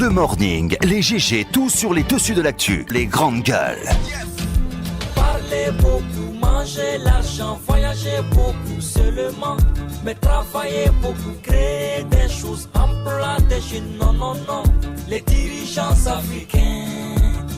Le morning, les GG, tout sur les dessus de l'actu, les grandes gueules. Parler beaucoup, manger l'argent, voyager beaucoup seulement, mais travailler beaucoup, créer des choses, emploi des jeunes, non, non, non. Les dirigeants africains,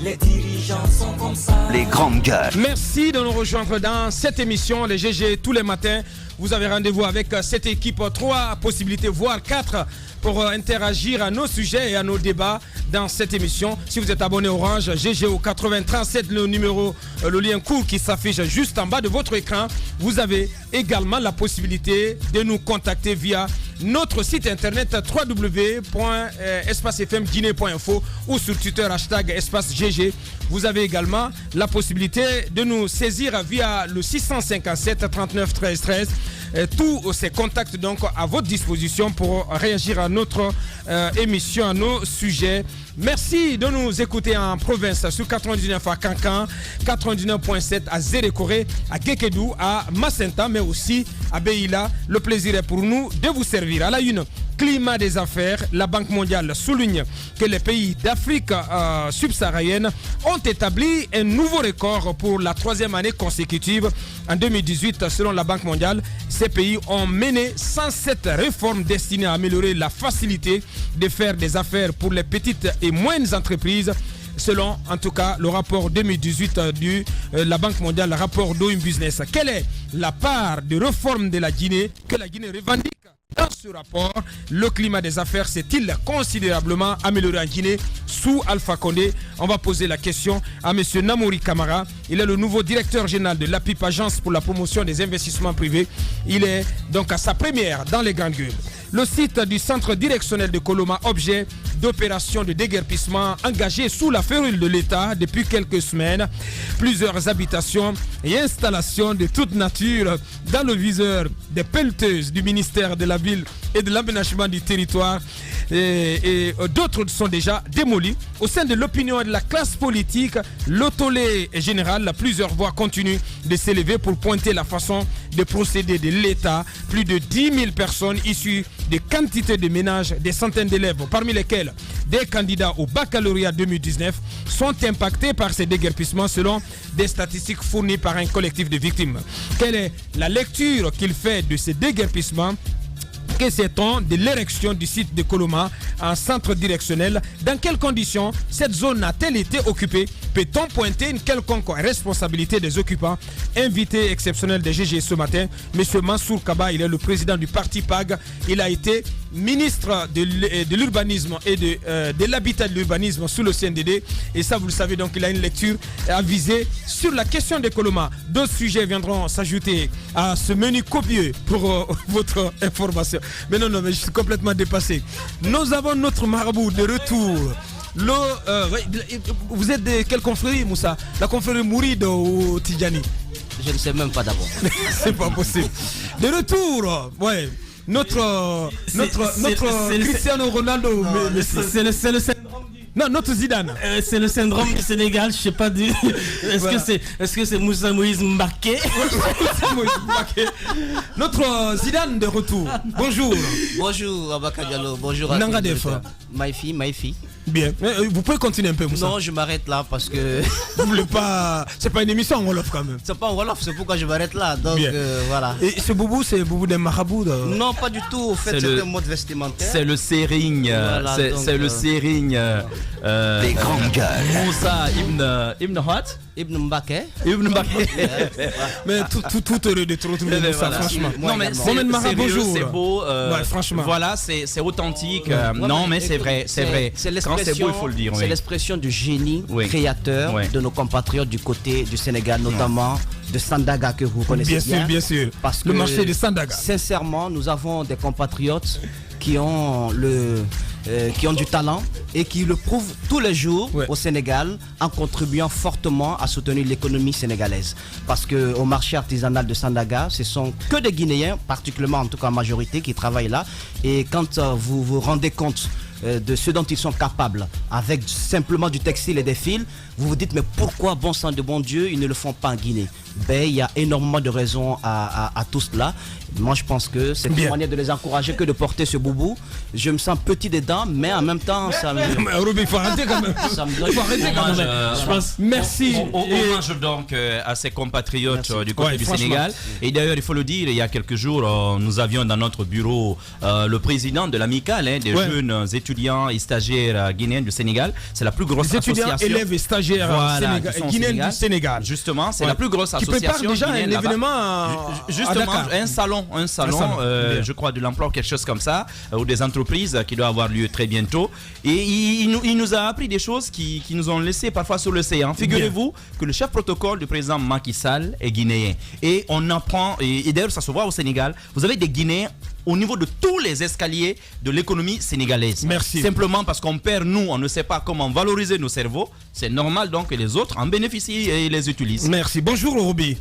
les dirigeants sont comme ça. Les grandes gueules. Merci de nous rejoindre dans cette émission, les GG, tous les matins. Vous avez rendez-vous avec cette équipe, 3 possibilités, voire 4, pour interagir à nos sujets et à nos débats dans cette émission. Si vous êtes abonné Orange, GG au 8037, le numéro, le lien court qui s'affiche juste en bas de votre écran. Vous avez également la possibilité de nous contacter via notre site internet www.espacefmguinée.info ou sur Twitter #espacegg. Vous avez également la possibilité de nous saisir via le 657 39 13 13. Tous ces contacts donc à votre disposition pour réagir à notre émission, à nos sujets. Merci de nous écouter en province sur 99 à Cancan, 99.7 à Zérékoré, à Kekedou, à Macenta, mais aussi à Beila. Le plaisir est pour nous de vous servir. À la une, climat des affaires, la Banque mondiale souligne que les pays d'Afrique subsaharienne ont établi un nouveau record pour la 3e année consécutive. En 2018, selon la Banque mondiale, ces pays ont mené 107 réformes destinées à améliorer la facilité de faire des affaires pour les petites et moyennes entreprises. Selon en tout cas le rapport 2018 de la Banque mondiale, le rapport Doing Business. Quelle est la part de réforme de la Guinée que la Guinée revendique? Dans ce rapport, le climat des affaires s'est-il considérablement amélioré en Guinée sous Alpha Condé? On va poser la question à M. Namouri Kamara. Il est le nouveau directeur général de l'APIP, Agence pour la promotion des investissements privés. Il est donc à sa première dans les grandes gueules. Le site du centre directionnel de Koloma, objet d'opérations de déguerpissement engagées sous la férule de l'État depuis quelques semaines. Plusieurs habitations et installations de toute nature dans le viseur des pelleteuses du ministère de la Ville et de l'aménagement du territoire. Et d'autres sont déjà démolis. Au sein de l'opinion et de la classe politique, le tollé est général. Plusieurs voix continuent de s'élever pour pointer la façon de procéder de l'État. Plus de 10 000 personnes issues de quantités de ménages, des centaines d'élèves, parmi lesquels des candidats au baccalauréat 2019, sont impactés par ces déguerpissements selon des statistiques fournies par un collectif de victimes. Quelle est la lecture qu'il fait de ces déguerpissements? Que sait-on de l'érection du site de Koloma en centre directionnel? Dans quelles conditions cette zone a-t-elle été occupée? Peut-on pointer une quelconque responsabilité des occupants? Invité exceptionnel des GG ce matin, M. Mansour Kaba, il est le président du parti PAG. Il a été ministre de l'urbanisme et de l'habitat de l'urbanisme sous le CNDD. Et ça, vous le savez, donc il a une lecture avisée sur la question de Koloma. D'autres sujets viendront s'ajouter à ce menu copieux pour votre information. Mais non, mais je suis complètement dépassé. Nous avons notre marabout de retour. Vous êtes de quelle confrérie, Moussa? La confrérie Mouride ou Tidjani? Je ne sais même pas d'abord. C'est pas possible. De retour, ouais. Notre Cristiano Ronaldo. C'est le syndrome. Non, notre Zidane. C'est le syndrome du Sénégal, je sais pas du. Est-ce que c'est Moussa Moïse Mbaké? Notre Zidane de retour. Bonjour. Bonjour Abaka Diallo. Bonjour à tous. Maïfi. Bien. Vous pouvez continuer un peu, Moussa? Non, je m'arrête là parce que. Vous voulez pas. C'est pas une émission en Wolof quand même. C'est pas en Wolof, c'est pourquoi je m'arrête là. Donc voilà. Et ce boubou, c'est le boubou des marabouts Non, pas du tout. En fait, c'est un mode vestimentaire. C'est le sérigne. Voilà, c'est le sérigne. Les grandes gueules. Moussa Ibn Hot. Ibn Mbaké. Mais tout heureux de te retrouver, Moussa, franchement. Non, mais c'est beau. Franchement. Voilà, c'est authentique. Non, mais c'est vrai. C'est vrai. Quand c'est beau, il faut le dire. C'est l'expression du génie créateur de nos compatriotes du côté du Sénégal, notamment de Sandaga que vous connaissez bien. Bien sûr. Parce que le marché de Sandaga. Sincèrement, nous avons des compatriotes qui ont du talent et qui le prouvent tous les jours au Sénégal en contribuant fortement à soutenir l'économie sénégalaise. Parce qu'au marché artisanal de Sandaga, ce sont que des Guinéens, particulièrement en tout cas en majorité, qui travaillent là. Et quand vous vous rendez compte de ce dont ils sont capables avec simplement du textile et des fils, vous vous dites mais pourquoi, bon sang de bon Dieu, ils ne le font pas en Guinée? Ben, il y a énormément de raisons à tout cela. Moi, je pense que c'est une manière de les encourager que de porter ce boubou. Je me sens petit dedans, mais en même temps, ça me... Il faut arrêter quand même. Il faut arrêter quand même. Je pense. Merci. Hommage donc à ces compatriotes du côté du Sénégal. Et d'ailleurs, il faut le dire, il y a quelques jours, nous avions dans notre bureau le président de l'amicale des jeunes étudiants et stagiaires guinéens du Sénégal. C'est la plus grosse association. Étudiants, élèves et stagiaires guinéens du Sénégal. Justement, c'est la plus grosse association. Qui prépare déjà un événement justement, un salon, je crois de l'emploi, quelque chose comme ça, ou des entreprises qui doit avoir lieu très bientôt. Et il nous a appris des choses qui nous ont laissé parfois sur le séant. Figurez-vous que le chef protocole du président Macky Sall est guinéen. Et on apprend, et d'ailleurs ça se voit au Sénégal, vous avez des Guinéens au niveau de tous les escaliers de l'économie sénégalaise. Merci. Simplement parce qu'on perd, nous, on ne sait pas comment valoriser nos cerveaux. C'est normal donc que les autres en bénéficient et les utilisent. Merci. Bonjour Ruby.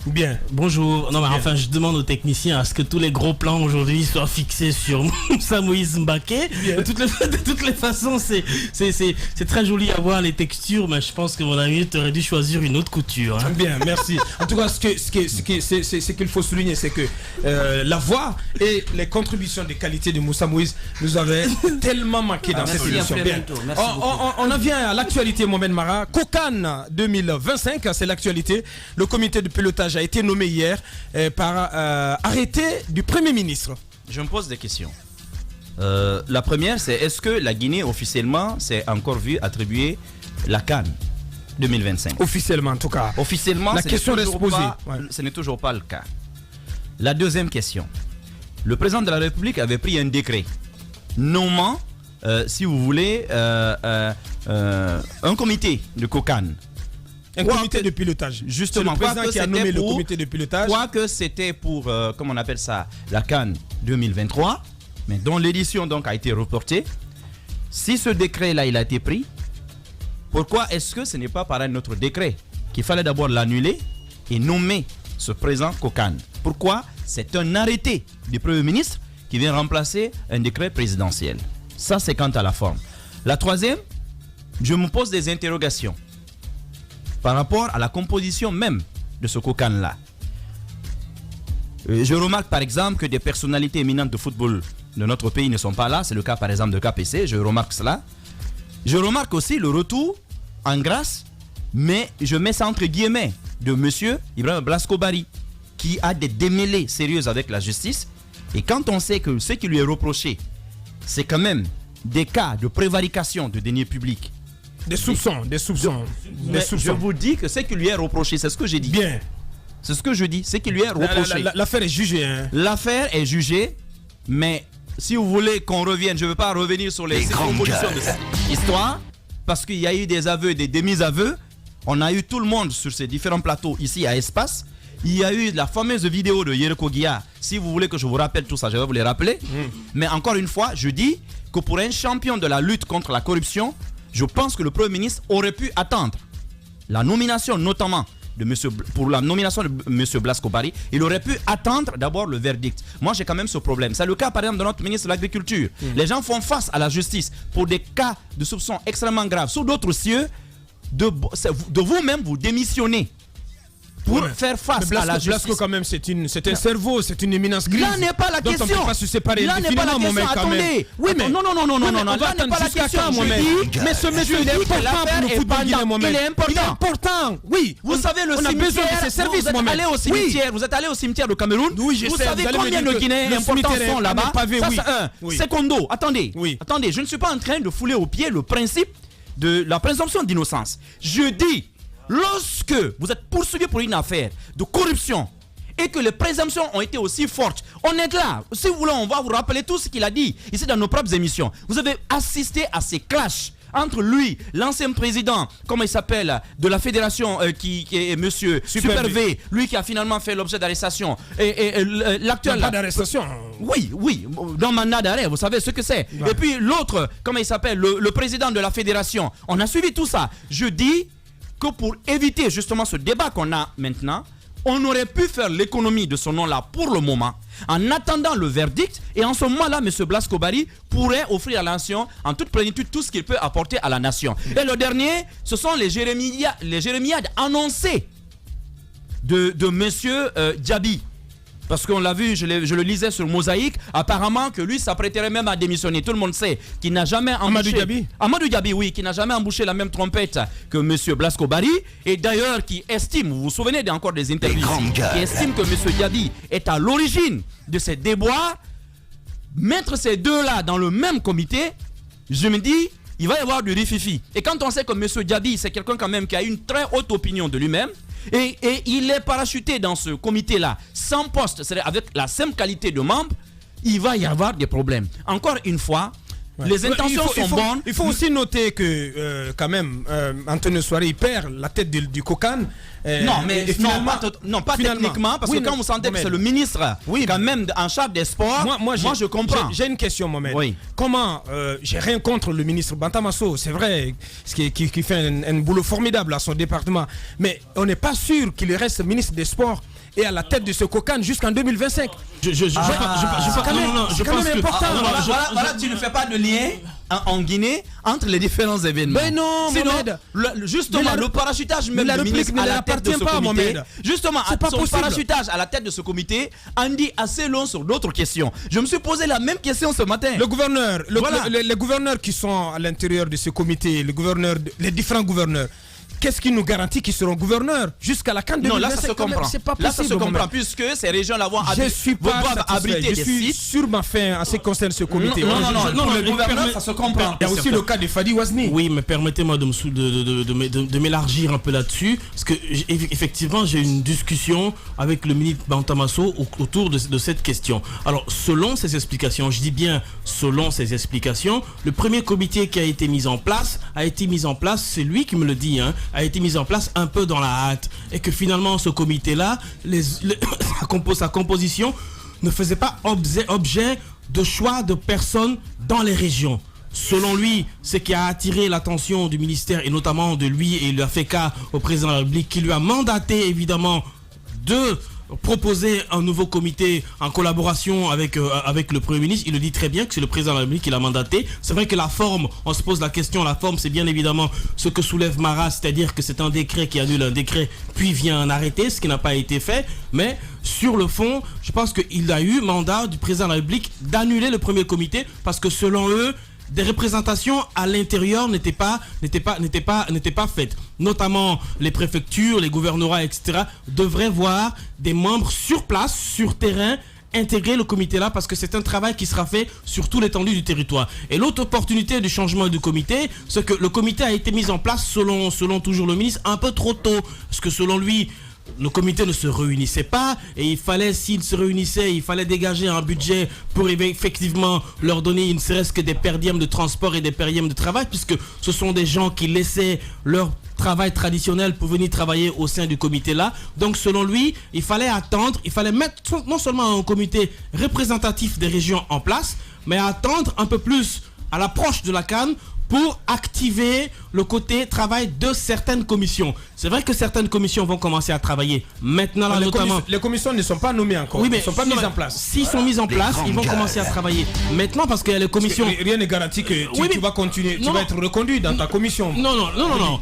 Bien. Bonjour. Non, mais enfin, je demande aux techniciens à ce que tous les gros plans aujourd'hui soient fixés sur Moussa Moïse Mbaké. De toutes les façons, c'est très joli à voir les textures, mais je pense que mon ami aurait dû choisir une autre couture. Hein. Bien, merci. En tout cas, ce qu'il faut souligner, c'est que la voix et les contributions de qualité de Moussa Moïse nous avaient tellement manqué dans cette émission. Bien. On en vient à l'actualité, Mohamed Mara. COCAN 2025, c'est l'actualité. Le comité de pilotage a été nommé hier par arrêté du Premier ministre. Je me pose des questions. La première, c'est est-ce que la Guinée officiellement s'est encore vue attribuer la CAN 2025? Officiellement en tout cas. Officiellement, la question reste posée. Ce n'est toujours pas le cas. La deuxième question. Le président de la République avait pris un décret nommant, si vous voulez, un comité de COCAN. Un comité de pilotage. Justement, le président qui a nommé le comité de pilotage. Quoique c'était pour, comment on appelle ça, la CAN 2023, mais dont l'édition donc a été reportée. Si ce décret-là, il a été pris, pourquoi est-ce que ce n'est pas par un autre décret qu'il fallait d'abord l'annuler et nommer ce président COCAN? Pourquoi? C'est un arrêté du Premier ministre qui vient remplacer un décret présidentiel. Ça, c'est quant à la forme. La troisième, je me pose des interrogations par rapport à la composition même de ce COCAN-là. Je remarque par exemple que des personnalités éminentes de football de notre pays ne sont pas là. C'est le cas par exemple de KPC, je remarque cela. Je remarque aussi le retour en grâce, mais je mets ça entre guillemets, de monsieur Ibrahim Blasco Bari, qui a des démêlés sérieuses avec la justice. Et quand on sait que ce qui lui est reproché, c'est quand même des cas de prévarication de deniers publics, des soupçons. Je vous dis que ce qui lui est reproché, c'est ce que j'ai dit. Bien. C'est ce que je dis, c'est qui lui est reproché. L'affaire est jugée. Hein. L'affaire est jugée, mais si vous voulez qu'on revienne, je ne veux pas revenir sur les propositions de cette histoire, parce qu'il y a eu des aveux et des demi-aveux. On a eu tout le monde sur ces différents plateaux ici à Espace. Il y a eu la fameuse vidéo de Yerko Guia. Si vous voulez que je vous rappelle tout ça, je vais vous les rappeler. Mais encore une fois, je dis que pour un champion de la lutte contre la corruption, je pense que le Premier ministre aurait pu attendre la nomination, notamment pour la nomination de M. Blasco Bari. Il aurait pu attendre d'abord le verdict. Moi, j'ai quand même ce problème. C'est le cas, par exemple, de notre ministre de l'Agriculture. Les gens font face à la justice pour des cas de soupçons extrêmement graves. Sous d'autres cieux, de vous-même, vous démissionnez pour faire face à la justice. Blasco, quand même, c'est un cerveau, c'est une éminence grise. Là n'est pas la question. Donc on peut pas se séparer. Là n'est pas la question. Attendez. Oui, mais non. On va attendre jusqu'à quand, Mohamed? Mais ce monsieur, il est important pour le football guinéen, Mohamed. Il est important. Il est important. Oui. Vous savez, le cimetière. On a besoin de ses services, Mohamed. Vous êtes allé au cimetière de Cameroun. Oui, je sais. Vous savez combien de Guinéens importants sont là-bas? Ça, c'est un. Secondo, attendez. Attendez, je ne suis pas en train de fouler aux pieds le principe de la présomption d'innocence. Je dis, lorsque vous êtes poursuivi pour une affaire de corruption et que les présomptions ont été aussi fortes, on est là. Si vous voulez, on va vous rappeler tout ce qu'il a dit ici dans nos propres émissions. Vous avez assisté à ces clashs entre lui, l'ancien président, comment il s'appelle, de la fédération qui est monsieur Super V, lui qui a finalement fait l'objet d'arrestation, et l'actuel... Pas d'arrestation. Oui, dans mandat d'arrêt, vous savez ce que c'est. Ouais. Et puis l'autre, comment il s'appelle, le président de la fédération. On a suivi tout ça. Je dis que pour éviter justement ce débat qu'on a maintenant, On aurait pu faire l'économie de ce nom-là pour le moment, en attendant le verdict. Et en ce moment-là, M. Blasco Barry pourrait offrir à la nation, en toute plénitude, tout ce qu'il peut apporter à la nation. Et le dernier, ce sont les jérémiades annoncées de M. Diaby. Parce qu'on l'a vu, je le lisais sur Mosaïque, apparemment que lui s'apprêterait même à démissionner. Tout le monde sait qu'il n'a jamais embauché... Amadou Diaby, oui, qui n'a jamais embauché la même trompette que M. Blasco Barry. Et d'ailleurs, qui estime, vous vous souvenez encore des interviews, qui estime que M. Diaby est à l'origine de ces déboires. Mettre ces deux-là dans le même comité, je me dis, il va y avoir du rififi. Et quand on sait que M. Diaby, c'est quelqu'un quand même qui a une très haute opinion de lui-même, et il est parachuté dans ce comité-là, sans poste, c'est-à-dire avec la simple qualité de membre, il va y avoir des problèmes. Encore une fois, les intentions sont bonnes. Il faut aussi noter que, quand même, Antonio Souaré perd la tête du COCAN. Non, pas techniquement, parce que quand vous sentez que c'est le ministre quand même en charge des sports, moi je comprends. J'ai une question, Mohamed. Oui. Comment, j'ai rien contre le ministre Bantamasso, c'est vrai, qui fait un boulot formidable à son département, mais on n'est pas sûr qu'il reste ministre des Sports et à la tête de ce COCAN jusqu'en 2025. C'est quand même important. Voilà, tu ne fais pas de lien en Guinée entre les différents événements. Mais non, Mohamed. Justement, le parachutage même du ministre à la tête de ce comité, justement, son parachutage à la tête de ce comité en dit assez long sur d'autres questions. Je me suis posé la même question ce matin. Le gouverneur, les gouverneurs qui sont à l'intérieur de ce comité, les différents gouverneurs, qu'est-ce qui nous garantit qu'ils seront gouverneurs jusqu'à la CAN 2025? Non, là ça se comprend. C'est pas là ça se comprend puisque ces régions-là vont abriter des sites. Je suis sur ma fin en ce qui concerne ce comité. Non, pour les gouverneurs, ça se comprend. Il y a aussi le cas de Fadi Ouazni. Oui, mais permettez-moi de m'élargir un peu là-dessus, parce que effectivement, j'ai une discussion avec le ministre Bantamasso autour de cette question. Alors, selon ses explications, je dis bien selon ses explications, le premier comité qui a été mis en place, c'est lui qui me le dit, a été mis en place un peu dans la hâte, et que finalement ce comité-là, sa composition ne faisait pas objet de choix de personnes dans les régions. Selon lui, ce qui a attiré l'attention du ministère, et notamment de lui, et il a fait cas au président de la République, qui lui a mandaté évidemment de proposer un nouveau comité en collaboration avec le Premier ministre. Il le dit très bien que c'est le président de la République qui l'a mandaté. C'est vrai que la forme, on se pose la question, la forme c'est bien évidemment ce que soulève Marat, c'est-à-dire que c'est un décret qui annule un décret puis vient un arrêté, ce qui n'a pas été fait. Mais sur le fond, je pense qu'il a eu mandat du président de la République d'annuler le premier comité parce que selon eux, des représentations à l'intérieur n'étaient pas faites. Notamment les préfectures, les gouvernorats, etc. devraient voir des membres sur place, sur terrain, intégrer le comité là parce que c'est un travail qui sera fait sur toute l'étendue du territoire. Et l'autre opportunité du changement du comité, c'est que le comité a été mis en place selon toujours le ministre un peu trop tôt. Parce que selon lui, le comité ne se réunissait pas et il fallait, s'il se réunissait, il fallait dégager un budget pour effectivement leur donner ne serait-ce que des per diem de transport et des per diem de travail, puisque ce sont des gens qui laissaient leur travail traditionnel pour venir travailler au sein du comité là. Donc selon lui, il fallait attendre, il fallait mettre non seulement un comité représentatif des régions en place, mais attendre un peu plus à l'approche de la CAN pour activer le côté travail de certaines commissions. C'est vrai que certaines commissions vont commencer à travailler maintenant là, notamment. Les commissions ne sont pas nommées encore. Oui, mais ne sont pas mises en place. S'ils sont mises en place, ils vont commencer à travailler maintenant parce qu'il y a les commissions. Rien n'est garanti que tu vas continuer, tu vas être reconduit dans ta commission. Non.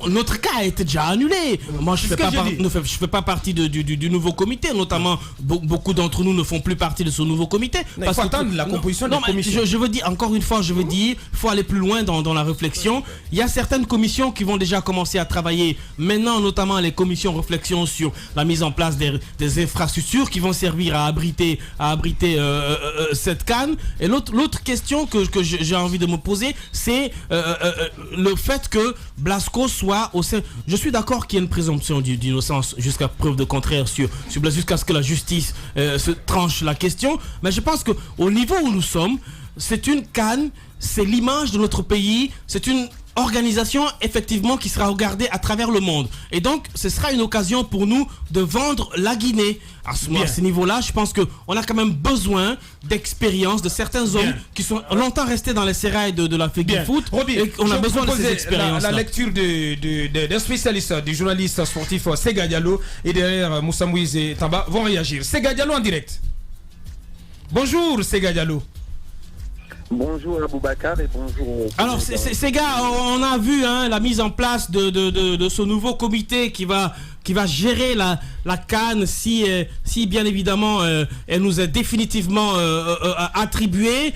Notre cas a été déjà annulé. Moi, je fais pas partie du nouveau comité, notamment beaucoup d'entre nous ne font plus partie de ce nouveau comité. Il faut attendre la composition de la commission. Je veux dire, encore une fois, il faut aller plus loin dans la réflexion. Il y a certaines commissions qui vont déjà commencer à travailler maintenant, notamment les commissions réflexion sur la mise en place des infrastructures qui vont servir à abriter cette CAN. Et l'autre question que j'ai envie de me poser, c'est le fait que Blasco soit au sein. Je suis d'accord qu'il y a une présomption d'innocence jusqu'à preuve de contraire jusqu'à ce que la justice se tranche la question, mais je pense qu'au niveau où nous sommes, c'est une CAN, c'est l'image de notre pays, c'est une organisation effectivement qui sera regardée à travers le monde. Et donc, ce sera une occasion pour nous de vendre la Guinée. À ce niveau-là, je pense qu'on a quand même besoin d'expérience de certains hommes qui sont longtemps restés dans les sérails de l'Afrique du foot. Roby, et on a besoin de ces expériences. La lecture d'un spécialiste, du journaliste sportif Sega Diallo et derrière Moussa Moïse et Tamba vont réagir. Sega Diallo en direct. Bonjour Sega Diallo. Bonjour Aboubacar et bonjour. Alors Sega, on a vu la mise en place de ce nouveau comité qui va gérer la CAN si bien évidemment elle nous est définitivement attribuée.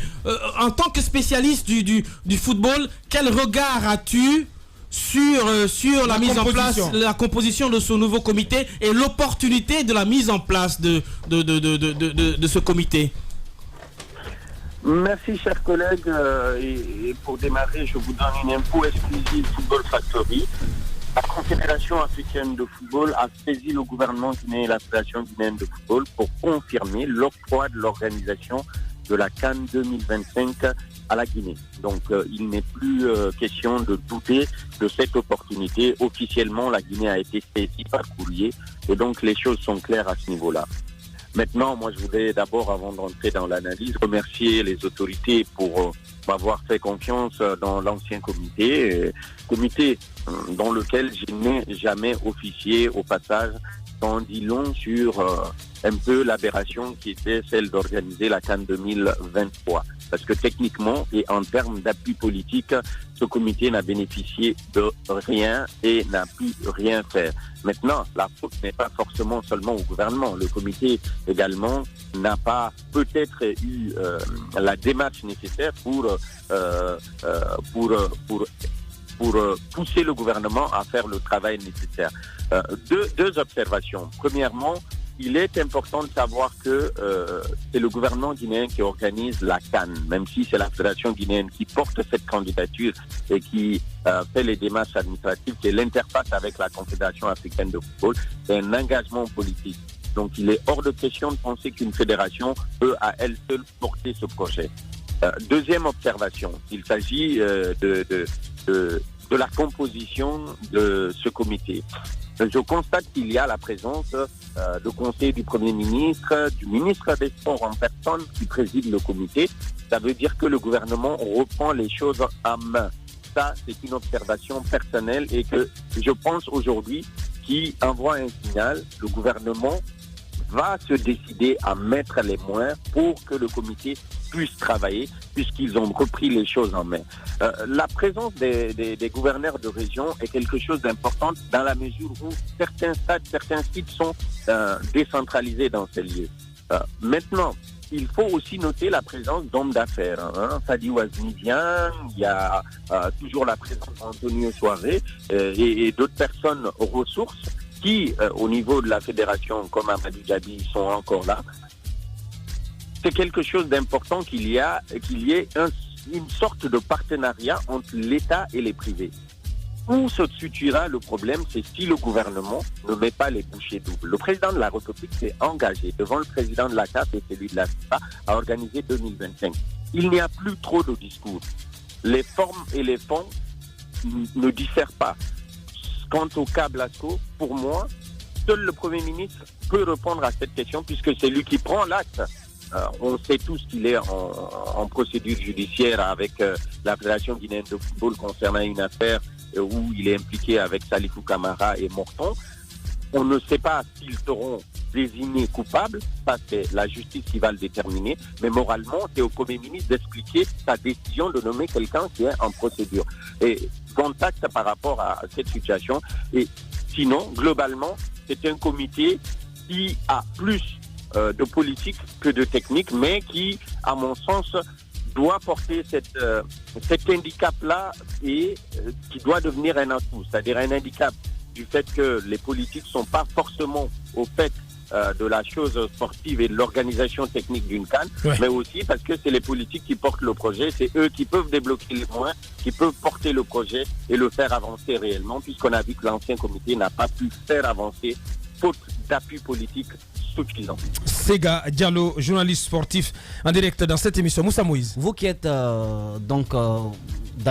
En tant que spécialiste du football, quel regard as-tu sur la mise en place, la composition de ce nouveau comité et l'opportunité de la mise en place de ce comité? Merci chers collègues, et pour démarrer je vous donne une info exclusive Football Factory. La Confédération africaine de football a saisi le gouvernement guinéen et la Fédération guinéenne de football pour confirmer l'octroi de l'organisation de la CAN 2025 à la Guinée. Donc il n'est plus question de douter de cette opportunité. Officiellement la Guinée a été saisie par courrier et donc les choses sont claires à ce niveau-là. Maintenant, moi, je voudrais d'abord, avant d'entrer dans l'analyse, remercier les autorités pour m'avoir fait confiance dans l'ancien comité dans lequel je n'ai jamais officié au passage. Ça en dit long sur un peu l'aberration qui était celle d'organiser la CAN 2023. Parce que techniquement et en termes d'appui politique, ce comité n'a bénéficié de rien et n'a pu rien faire. Maintenant, la faute n'est pas forcément seulement au gouvernement. Le comité également n'a pas peut-être eu la démarche nécessaire pour pousser le gouvernement à faire le travail nécessaire. Deux observations. Premièrement, il est important de savoir que c'est le gouvernement guinéen qui organise la CAN, même si c'est la Fédération guinéenne qui porte cette candidature et qui fait les démarches administratives, qui est l'interface avec la Confédération africaine de football. C'est un engagement politique. Donc il est hors de question de penser qu'une fédération peut à elle seule porter ce projet. Deuxième observation, il s'agit de la composition de ce comité. Je constate qu'il y a la présence de conseil du Premier ministre, du ministre des Sports en personne qui préside le comité. Ça veut dire que le gouvernement reprend les choses en main. Ça, c'est une observation personnelle et que je pense aujourd'hui qui envoie un signal. Le gouvernement va se décider à mettre les moyens pour que le comité puisse travailler, puisqu'ils ont repris les choses en main. La présence des gouverneurs de région est quelque chose d'important dans la mesure où certains stades, certains sites sont décentralisés dans ces lieux. Maintenant, il faut aussi noter la présence d'hommes d'affaires. Fadi Ouazmi vient, il y a toujours la présence d'Antonio Soiré et d'autres personnes ressources qui, au niveau de la fédération, comme Amadou Djabi, sont encore là. C'est quelque chose d'important qu'il y ait une sorte de partenariat entre l'État et les privés. Où se situera le problème, c'est si le gouvernement ne met pas les bouchées doubles. Le président de la République s'est engagé devant le président de la CAF et celui de la FIFA à organiser 2025. Il n'y a plus trop de discours. Les formes et les fonds ne diffèrent pas. Quant au cas Blasco, pour moi, seul le Premier ministre peut répondre à cette question puisque c'est lui qui prend l'acte. On sait tous qu'il est en procédure judiciaire avec la Fédération guinéenne de football concernant une affaire où il est impliqué avec Salifou Camara et Morton. On ne sait pas s'ils seront désignés coupables, ça c'est la justice qui va le déterminer, mais moralement c'est au Premier ministre d'expliquer sa décision de nommer quelqu'un qui est en procédure. Et contact par rapport à cette situation. Et sinon, globalement, c'est un comité qui a plus de politique que de technique, mais qui, à mon sens, doit porter cet handicap-là et qui doit devenir un atout, c'est-à-dire un handicap du fait que les politiques ne sont pas forcément au fait de la chose sportive et de l'organisation technique d'une CAN, mais aussi parce que c'est les politiques qui portent le projet, c'est eux qui peuvent débloquer les moyens, qui peuvent porter le projet et le faire avancer réellement, puisqu'on a vu que l'ancien comité n'a pas pu faire avancer faute d'appui politique suffisant. Sega Diallo, journaliste sportif en direct dans cette émission. Moussa Moïse. Vous qui êtes dans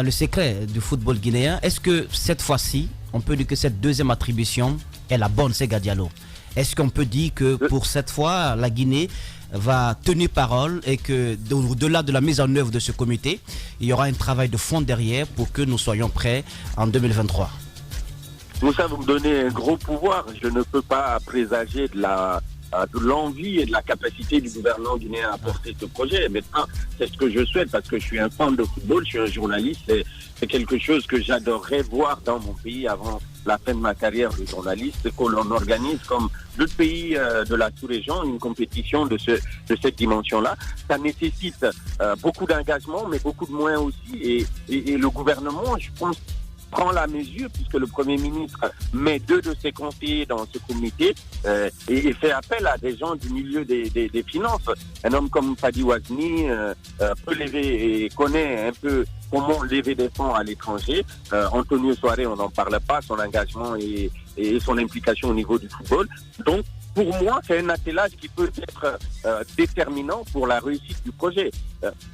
le secret du football guinéen, est-ce que cette fois-ci, on peut dire que cette deuxième attribution est la bonne, Sega Diallo? Est-ce qu'on peut dire que pour cette fois, la Guinée va tenir parole et que au-delà de la mise en œuvre de ce comité, il y aura un travail de fond derrière pour que nous soyons prêts en 2023? Moussa, vous me donnez un gros pouvoir. Je ne peux pas présager de l'envie et de la capacité du gouvernement guinéen à porter ce projet. Maintenant, c'est ce que je souhaite parce que je suis un fan de football, je suis un journaliste. C'est quelque chose que j'adorerais voir dans mon pays avant la fin de ma carrière de journaliste, c'est qu'on organise comme d'autres pays de la sous-région une compétition de cette dimension-là. Ça nécessite beaucoup d'engagement, mais beaucoup de moyens aussi. Et le gouvernement, je pense, prend la mesure puisque le Premier ministre met 2 de ses conseillers dans ce comité et fait appel à des gens du milieu des finances. Un homme comme Fadi Ouazni peut lever et connaît un peu comment lever des fonds à l'étranger. Antonio Soare, on n'en parle pas, son engagement et son implication au niveau du football. Donc, pour moi, c'est un attelage qui peut être déterminant pour la réussite du projet.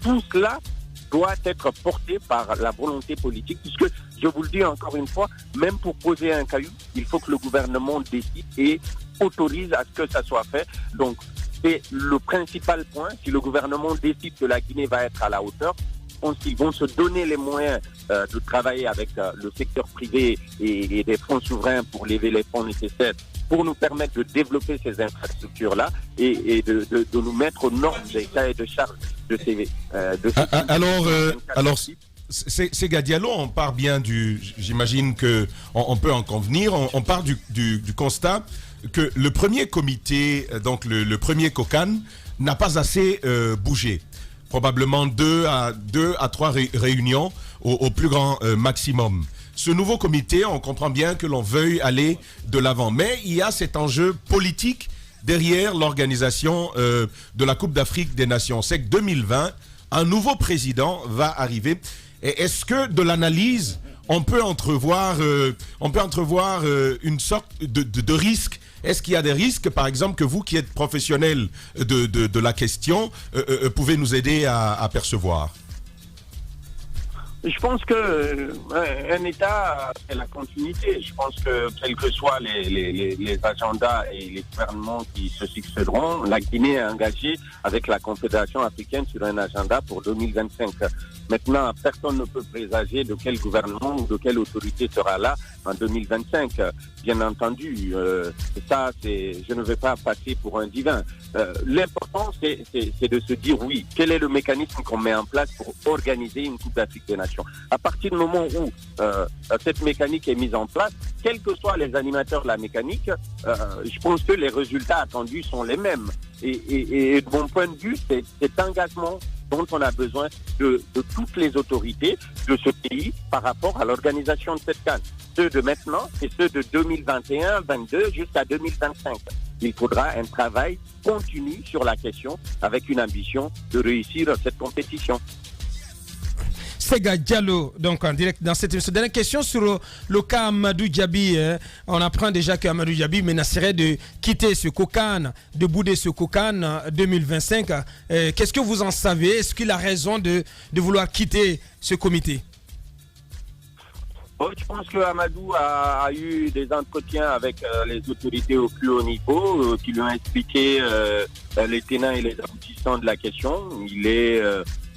Tout cela doit être porté par la volonté politique, puisque, je vous le dis encore une fois, même pour poser un caillou, il faut que le gouvernement décide et autorise à ce que ça soit fait. Donc, c'est le principal point. Si le gouvernement décide que la Guinée va être à la hauteur, je pense qu'ils vont se donner les moyens de travailler avec le secteur privé et des fonds souverains pour lever les fonds nécessaires pour nous permettre de développer ces infrastructures-là et de nous mettre aux normes des cahiers de charges de CV. Alors, Sega Diallo, on part bien j'imagine qu'on peut en convenir, on part du constat que le premier comité, donc le premier COCAN, n'a pas assez bougé. Probablement 2 à 3 réunions au plus grand maximum. Ce nouveau comité, on comprend bien que l'on veuille aller de l'avant. Mais il y a cet enjeu politique derrière l'organisation de la Coupe d'Afrique des Nations. C'est que 2020, un nouveau président va arriver. Et est-ce que de l'analyse, on peut entrevoir une sorte de risque? Est-ce qu'il y a des risques, par exemple, que vous qui êtes professionnel de la question, pouvez nous aider à percevoir? Je pense que un État, c'est la continuité. Je pense que quels que soient les agendas et les gouvernements qui se succéderont, la Guinée est engagée avec la Confédération africaine sur un agenda pour 2025. Maintenant, personne ne peut présager de quel gouvernement ou de quelle autorité sera là en 2025. Bien entendu, je ne vais pas passer pour un divin. L'important, c'est de se dire oui, quel est le mécanisme qu'on met en place pour organiser une Coupe d'Afrique des Nations. À partir du moment où cette mécanique est mise en place, quels que soient les animateurs de la mécanique, je pense que les résultats attendus sont les mêmes. Et de mon point de vue, c'est cet engagement dont on a besoin de toutes les autorités de ce pays par rapport à l'organisation de cette CAN. Ceux de maintenant et ceux de 2021, 2022 jusqu'à 2025. Il faudra un travail continu sur la question avec une ambition de réussir cette compétition. Sega Diallo, donc en direct dans cette émission. Dernière question sur le cas Amadou Diaby. On apprend déjà qu'Amadou Diaby menacerait de quitter ce COCAN, de bouder ce COCAN 2025. Qu'est-ce que vous en savez? Est-ce qu'il a raison de vouloir quitter ce comité? Je pense que Amadou a eu des entretiens avec les autorités au plus haut niveau qui lui ont expliqué les tenants et les aboutissants de la question. Il est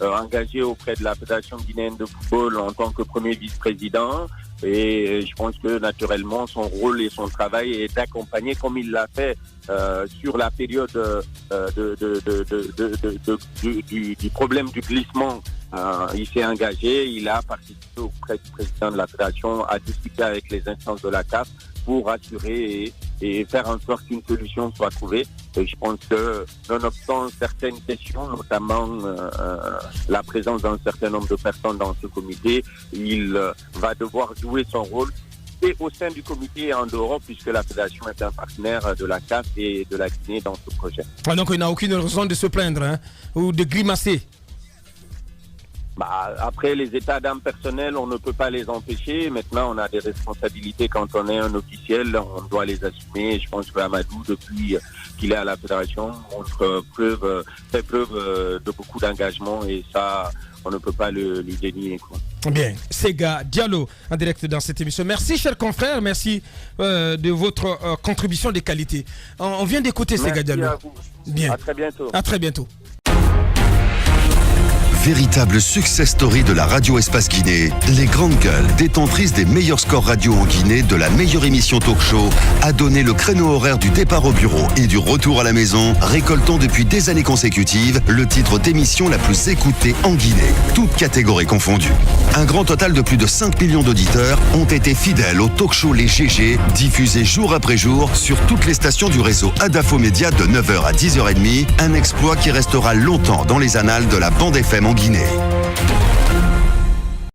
engagé auprès de la Fédération guinéenne de football en tant que premier vice-président et je pense que naturellement son rôle et son travail est d'accompagner comme il l'a fait sur la période du problème du glissement. Il s'est engagé, il a participé auprès du président de la Fédération à discuter avec les instances de la CAF pour assurer et faire en sorte qu'une solution soit trouvée. Et je pense que, nonobstant certaines questions, notamment la présence d'un certain nombre de personnes dans ce comité, il va devoir jouer son rôle et au sein du comité et en dehors, puisque la Fédération est un partenaire de la CAF et de la Guinée dans ce projet. Donc il n'a aucune raison de se plaindre ou de grimacer. Après, les états d'âme personnels, on ne peut pas les empêcher. Maintenant, on a des responsabilités quand on est un officiel, on doit les assumer. Je pense que Amadou, depuis qu'il est à la fédération, fait preuve de beaucoup d'engagement et ça, on ne peut pas lui dénier. Bien, Sega Diallo en direct dans cette émission. Merci, chers confrères, merci de votre contribution de qualité. On vient d'écouter Sega Diallo. Merci à vous. Bien. À très bientôt. À très bientôt. Véritable success story de la radio Espace Guinée, les grandes gueules, détentrices des meilleurs scores radio en Guinée, de la meilleure émission talk show, a donné le créneau horaire du départ au bureau et du retour à la maison, récoltant depuis des années consécutives le titre d'émission la plus écoutée en Guinée, toutes catégories confondues. Un grand total de plus de 5 millions d'auditeurs ont été fidèles au talk show Les GG, diffusé jour après jour sur toutes les stations du réseau Adafo Média de 9h à 10h30, un exploit qui restera longtemps dans les annales de la bande FM en Guinée.